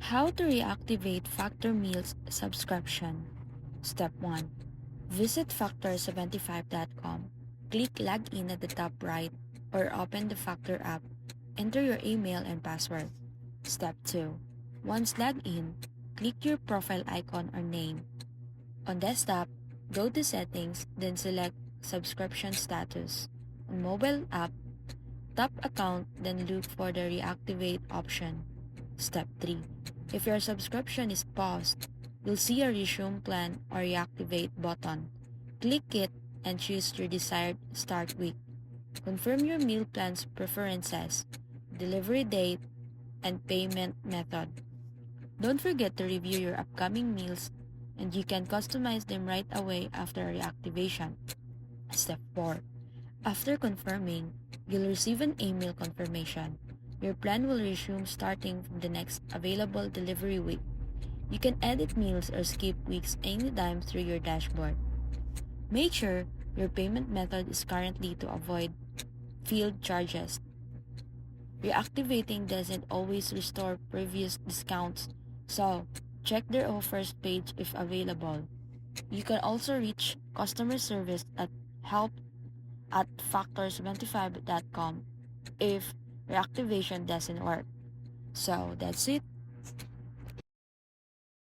How to reactivate Factor Meals subscription. Step 1. Visit factor75.com. Click Login at the top right or open the Factor app. Enter your email and password. Step 2. Once logged in, click your profile icon or name. On desktop, go to Settings, then select Subscription Status. On mobile app, tap Account, then look for the Reactivate option. Step 3. If your subscription is paused, you'll see a Resume Plan or Reactivate button. Click it and choose your desired start week. Confirm your meal plan's preferences, delivery date, and payment method. Don't forget to review your upcoming meals and you can customize them right away after reactivation. Step 4. After confirming, you'll receive an email confirmation. Your plan will resume starting from the next available delivery week. You can edit meals or skip weeks anytime through your dashboard. Make sure your payment method is currently to avoid field charges. Reactivating doesn't always restore previous discounts, so check their offers page if available. You can also reach customer service at help@factor75.com if reactivation doesn't work. So that's it.